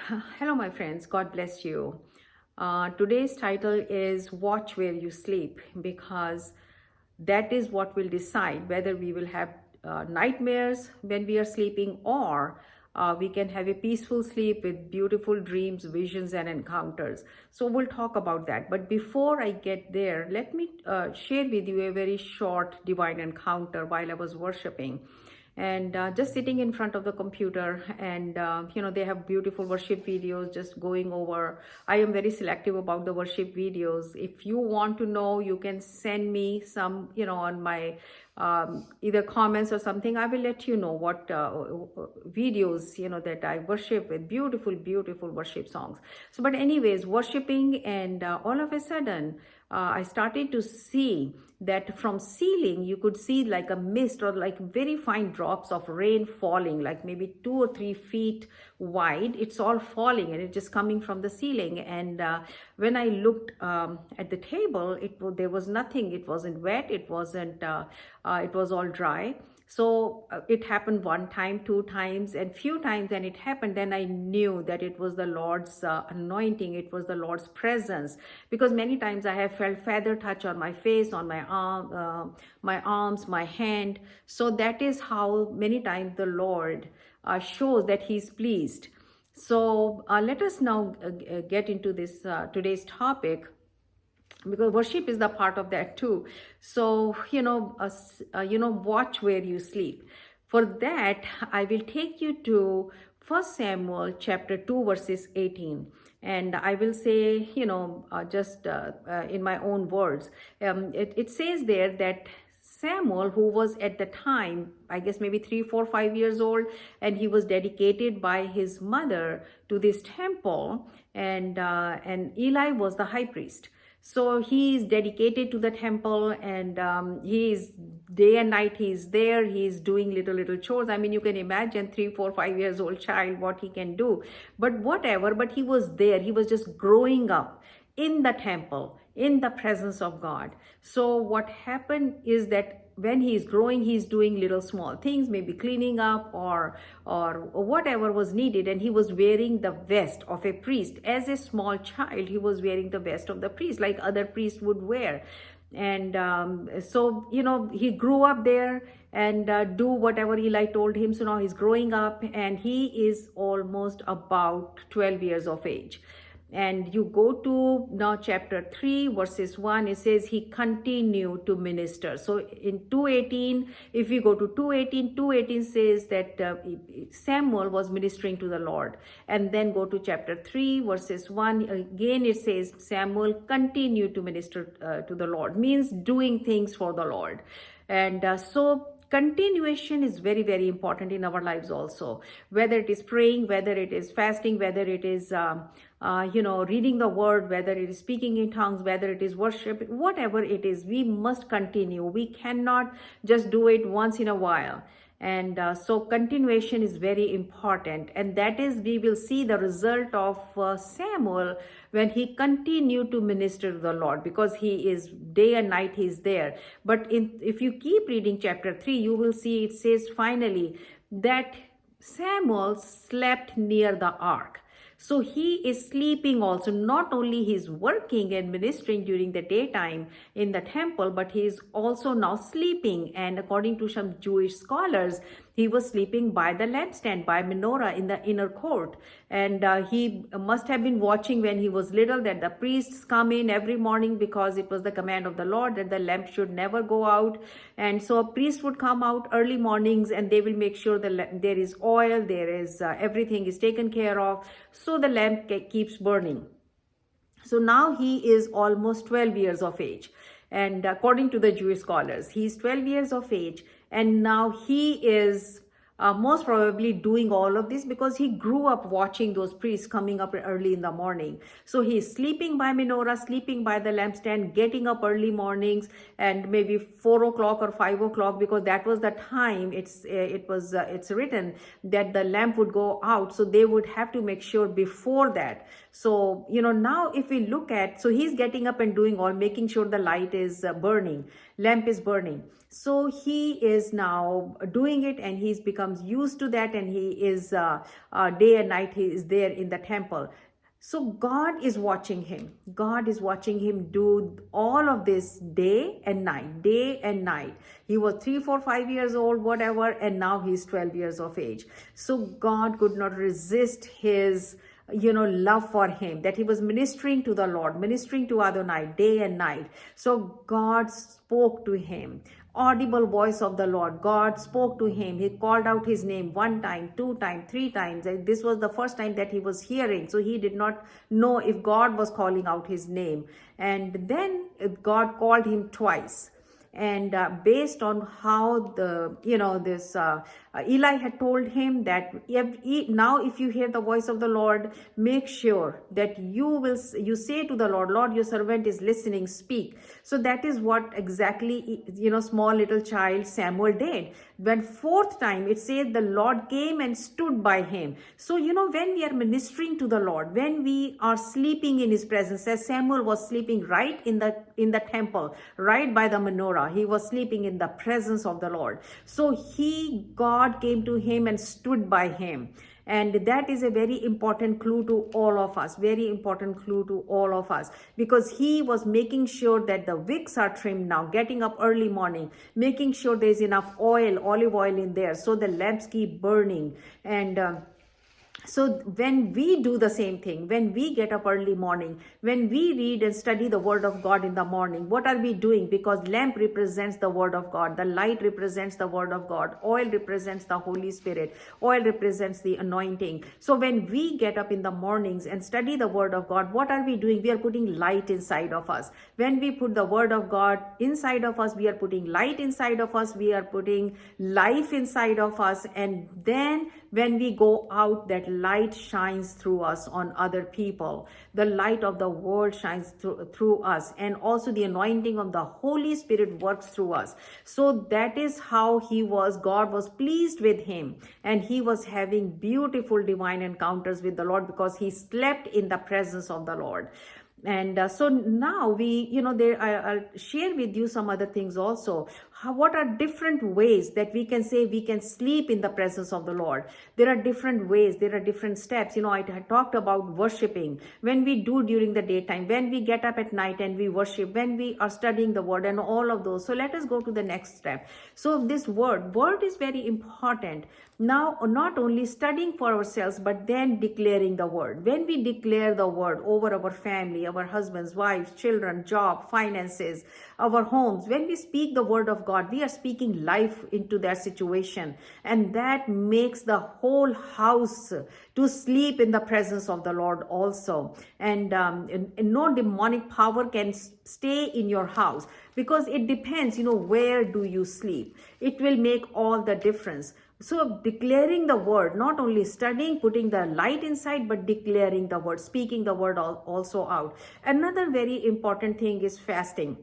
Hello, my friends. God bless you. Today's title is Watch Where You Sleep, because that is what will decide whether we will have nightmares when we are sleeping, or we can have a peaceful sleep with beautiful dreams, visions, and encounters. So, we'll talk about that. But before I get there, let me share with you a very short divine encounter while I was worshiping and just sitting in front of the computer. And they have beautiful worship videos just going over. I am very selective about the worship videos. If you want to know, you can send me some, on my either comments or something. I will let you know what videos that I worship with. Beautiful worship songs. So but anyways, worshiping, and all of a sudden I started to see that from ceiling you could see like a mist, or like very fine drops of rain falling, like maybe 2 or 3 feet wide. It's all falling and it's just coming from the ceiling. And when I looked at the table, there was nothing. It wasn't wet, it wasn't it was all dry. So it happened one time, two times, and few times. And it happened, then I knew that it was the Lord's anointing, it was the Lord's presence. Because many times I have felt feather touch on my face, on my arm, my arms, my hand. So that is how many times the Lord shows that He's pleased. So let us now get into this today's topic, because worship is the part of that too. So watch where you sleep. For that, I will take you to First Samuel chapter 2 verses 18, and I will say, just in my own words. It says there that Samuel, who was at the time, I guess maybe 3, 4, 5 years old, and he was dedicated by his mother to this temple, and Eli was the high priest. So he is dedicated to the temple, and he is day and night. He's there. He's doing little chores. I mean, you can imagine 3, 4, 5 years old child what he can do. But whatever. But he was there. He was just growing up in the temple, in the presence of God. So what happened is that when he's growing, he's doing little small things, maybe cleaning up or whatever was needed. And he was wearing the vest of a priest. As a small child, he was wearing the vest of the priest, like other priests would wear. And so he grew up there, and do whatever Eli told him. So now he's growing up, and he is almost about 12 years of age. And you go to now chapter 3 verses 1, it says he continued to minister. So in 2:18, if we go to 2:18 says that Samuel was ministering to the Lord. And then go to chapter 3 verses 1, again it says Samuel continued to minister to the Lord, means doing things for the Lord. And so continuation is very important in our lives also, whether it is praying, whether it is fasting, whether it is reading the word, whether it is speaking in tongues, whether it is worship, whatever it is, we must continue. We cannot just do it once in a while. And so continuation is very important, and that is, we will see the result of Samuel when he continued to minister to the Lord, because he is day and night, he's there. But if you keep reading chapter 3, you will see it says finally that Samuel slept near the ark. So he is sleeping also. Not only he's working and ministering during the daytime in the temple, but he is also now sleeping. And according to some Jewish scholars, he was sleeping by the lampstand, by menorah in the inner court. And he must have been watching when he was little that the priests come in every morning, because it was the command of the Lord that the lamp should never go out. And so a priest would come out early mornings, and they will make sure that there is oil, there is everything is taken care of, so the lamp keeps burning. So now he is almost 12 years of age. And according to the Jewish scholars, he's 12 years of age. And now he is most probably doing all of this because he grew up watching those priests coming up early in the morning. So he's sleeping by menorah, sleeping by the lampstand, getting up early mornings, and maybe 4 o'clock or 5 o'clock, because that was the time it's written that the lamp would go out. So they would have to make sure before that. So now if we look at, so he's getting up and doing all, making sure the light is burning, lamp is burning. So he is now doing it, and he's become becomes used to that, and he is day and night he is there in the temple. So God is watching him. God is watching him do all of this day and night, day and night. He was 3, 4, 5 years old, whatever, and now he's 12 years of age. So God could not resist his love for him, that he was ministering to the Lord, ministering to Adonai day and night. So God spoke to him. Audible voice of the Lord. God spoke to him. He called out his name 1 time, 2 times, 3 times. And this was the first time that he was hearing. So he did not know if God was calling out his name. And then God called him twice. And based on how Eli had told him that now if you hear the voice of the Lord, make sure that you say to the Lord, Lord, your servant is listening, speak. So that is what exactly small little child Samuel did. When 4th time it says the Lord came and stood by him. So when we are ministering to the Lord, when we are sleeping in his presence, as Samuel was sleeping right in the temple, right by the menorah, he was sleeping in the presence of the Lord. So God came to him and stood by him. And that is a very important clue to all of us, very important clue to all of us, because he was making sure that the wicks are trimmed now, getting up early morning, making sure there's enough oil, olive oil in there, so the lamps keep burning. And so when we do the same thing, when we get up early morning, when we read and study the word of God in the morning, what are we doing? Because lamp represents the word of God, the light represents the word of God, oil represents the Holy Spirit, oil represents the anointing. So when we get up in the mornings and study the word of God, what are we doing? We are putting light inside of us. When we put the word of God inside of us, we are putting light inside of us, we are putting life inside of us. And then when we go out, that light shines through us on other people. The light of the world shines through us, and also the anointing of the Holy Spirit works through us. So that is how God was pleased with him, and he was having beautiful divine encounters with the Lord because he slept in the presence of the Lord. And so now I'll share with you some other things also. What are different ways that we can say we can sleep in the presence of the Lord? There are different ways, there are different steps. I had talked about worshiping, when we do during the daytime, when we get up at night and we worship, when we are studying the word, and all of those. So let us go to the next step. So this word is very important. Now, not only studying for ourselves, but then declaring the word. When we declare the word over our family, our husbands, wives, children, job, finances, our homes, when we speak the word of God, we are speaking life into their situation. And that makes the whole house to sleep in the presence of the Lord also. And no demonic power can stay in your house, because it depends, where do you sleep? It will make all the difference. So declaring the word, not only studying, putting the light inside, but declaring the word, speaking the word also out. Another very important thing is fasting.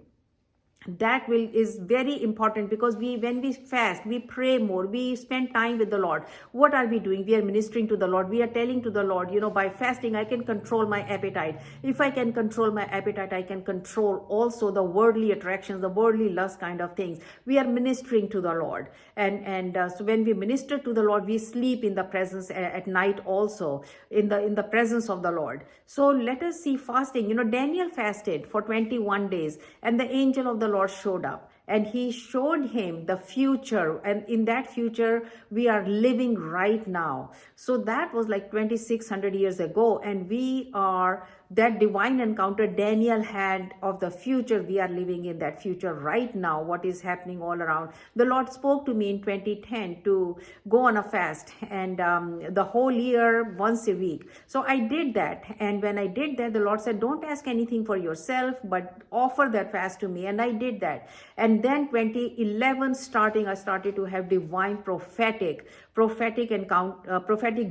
That is very important, because when we fast, we pray more, we spend time with the Lord. What are we doing? We are ministering to the Lord. We are telling to the Lord, by fasting, I can control my appetite. If I can control my appetite, I can control also the worldly attractions, the worldly lust kind of things. We are ministering to the Lord. And so when we minister to the Lord, we sleep in the presence at night also, in the presence of the Lord. So let us see fasting. Daniel fasted for 21 days, and the angel of the Lord showed up, and he showed him the future, and in that future we are living right now. So that was like 2600 years ago, and we are that divine encounter Daniel had of the future. We are living in that future right now, what is happening all around. The Lord spoke to me in 2010 to go on a fast, and the whole year, once a week. So I did that, and when I did that, the Lord said, don't ask anything for yourself, but offer that fast to me. And I did that. And then 2011 starting, I started to have divine prophetic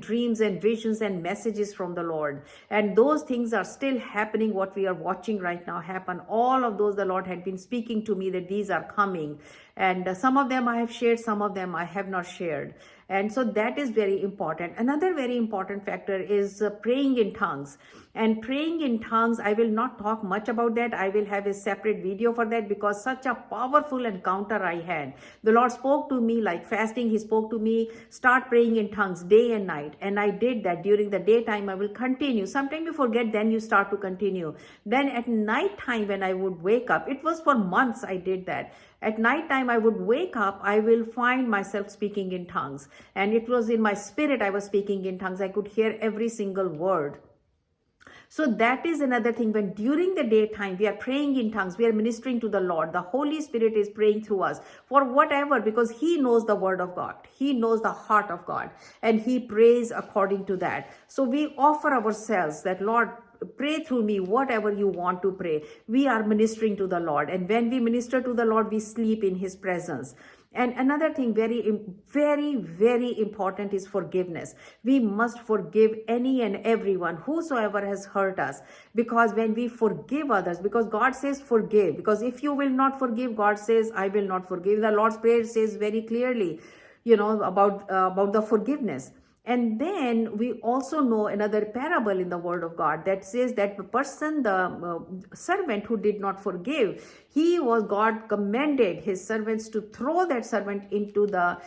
dreams and visions and messages from the Lord. And those things are still happening. What we are watching right now happen, all of those the Lord had been speaking to me that these are coming. And some of them I have shared, some of them I have not shared. And so that is very important. Another very important factor is praying in tongues. And praying in tongues, I will not talk much about that. I will have a separate video for that, because such a powerful encounter I had. The Lord spoke to me like fasting. He spoke to me start praying in tongues day and night. And I did that during the daytime. I will continue. Sometimes you forget, then you start to continue. Then at night time, when I would wake up, it was for months I did that. At night time, I would wake up, I will find myself speaking in tongues. And it was in my spirit I was speaking in tongues. I could hear every single word. So that is another thing. When during the daytime we are praying in tongues, we are ministering to the Lord. The Holy Spirit is praying through us for whatever, because He knows the word of God. He knows the heart of God, and He prays according to that. So we offer ourselves that, Lord, pray through me whatever you want to pray. We are ministering to the Lord. And when we minister to the Lord, we sleep in His presence. And another thing very, very important is forgiveness. We must forgive any and everyone, whosoever has hurt us. Because when we forgive others, because God says forgive. Because if you will not forgive, God says, I will not forgive. The Lord's Prayer says very clearly, about the forgiveness. And then we also know another parable in the Word of God that says that the person, the servant who did not forgive, God commanded his servants to throw that servant into the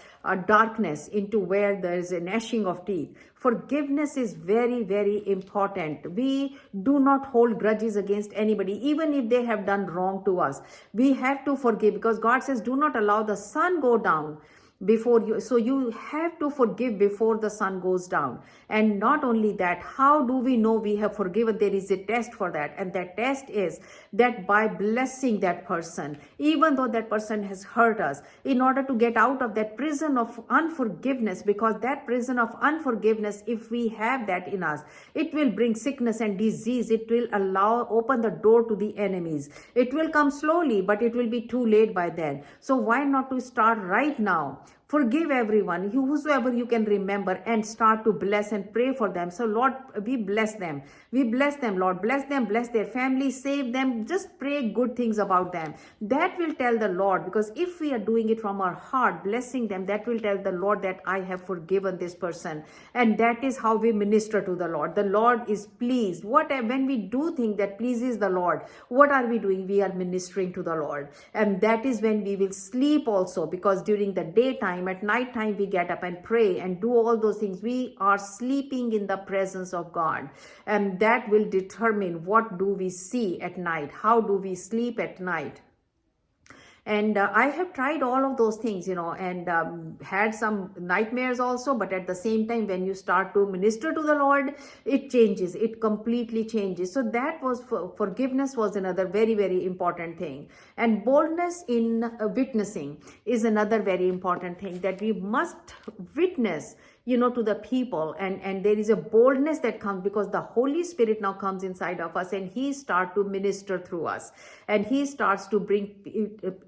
darkness, into where there is a gnashing of teeth. Forgiveness is very, very important. We do not hold grudges against anybody, even if they have done wrong to us. We have to forgive, because God says, do not allow the sun go down before you. So you have to forgive before the sun goes down. And not only that, how do we know we have forgiven? There is a test for that, and that test is that by blessing that person, even though that person has hurt us, in order to get out of that prison of unforgiveness, because that prison of unforgiveness, if we have that in us, it will bring sickness and disease. It will open the door to the enemies. It will come slowly, but it will be too late by then. So why not to start right now? Forgive everyone, whosoever you can remember, and start to bless and pray for them. So Lord, we bless them. We bless them, Lord. Bless them, bless their family, save them. Just pray good things about them. That will tell the Lord, because if we are doing it from our heart, blessing them, that will tell the Lord that I have forgiven this person. And that is how we minister to the Lord. The Lord is pleased. When we do things that pleases the Lord, what are we doing? We are ministering to the Lord. And that is when we will sleep also, because during the daytime, at night time, we get up and pray and do all those things. We are sleeping in the presence of God, and that will determine what do we see at night. How do we sleep at night? And I have tried all of those things, and had some nightmares also. But at the same time, when you start to minister to the Lord, it changes. It completely changes. So that was forgiveness was another very, very important thing. And boldness in witnessing is another very important thing, that we must witness to the people, and there is a boldness that comes because the Holy Spirit now comes inside of us, and He starts to minister through us, and He starts to bring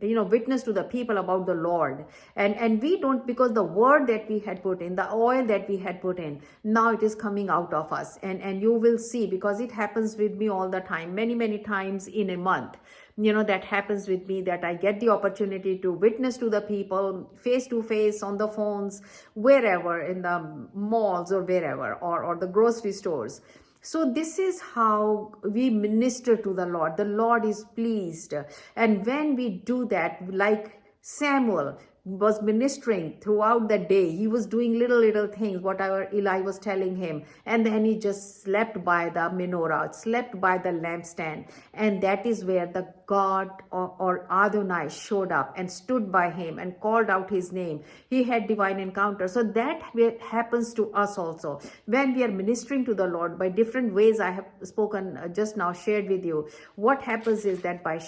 witness to the people about the Lord. And we don't, because the word that we had put in, the oil that we had put in, now it is coming out of us. And you will see, because it happens with me all the time, many times in a month. That happens with me, that I get the opportunity to witness to the people face to face, on the phones, wherever, in the malls or wherever, or the grocery stores. So this is how we minister to the Lord. The Lord is pleased. And when we do that, like Samuel was ministering throughout the day, he was doing little things, whatever Eli was telling him, and then he just slept by the menorah, slept by the lampstand. And that is where the God or Adonai showed up and stood by him and called out his name. He had divine encounter. So that happens to us also when we are ministering to the Lord by different ways. I have spoken just now, shared with you. What happens is that by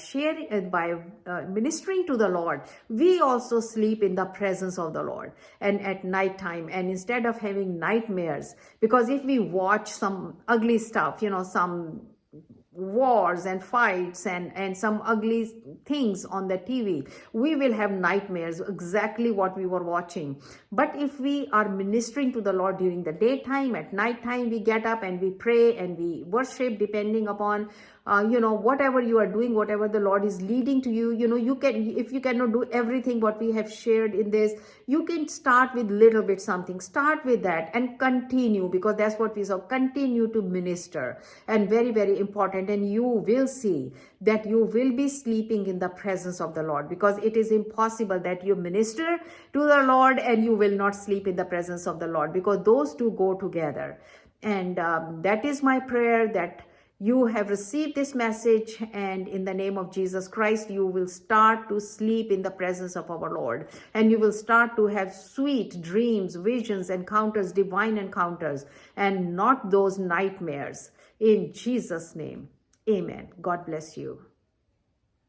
ministering to the Lord, we also sleep in the presence of the Lord, and at night time. And instead of having nightmares, because if we watch some ugly stuff, some wars and fights and some ugly things on the TV, we will have nightmares, exactly what we were watching. But if we are ministering to the Lord during the daytime, at night time we get up and we pray and we worship, depending upon whatever you are doing, whatever the Lord is leading to you, you can, if you cannot do everything what we have shared in this, you can start with little bit something. Start with that and continue, because that's what we saw. Continue to minister, and very, very important. And you will see that you will be sleeping in the presence of the Lord, because it is impossible that you minister to the Lord and you will not sleep in the presence of the Lord, because those two go together. And that is my prayer, that you have received this message, and in the name of Jesus Christ, you will start to sleep in the presence of our Lord, and you will start to have sweet dreams, visions, encounters, divine encounters, and not those nightmares. In Jesus' name, amen. God bless you.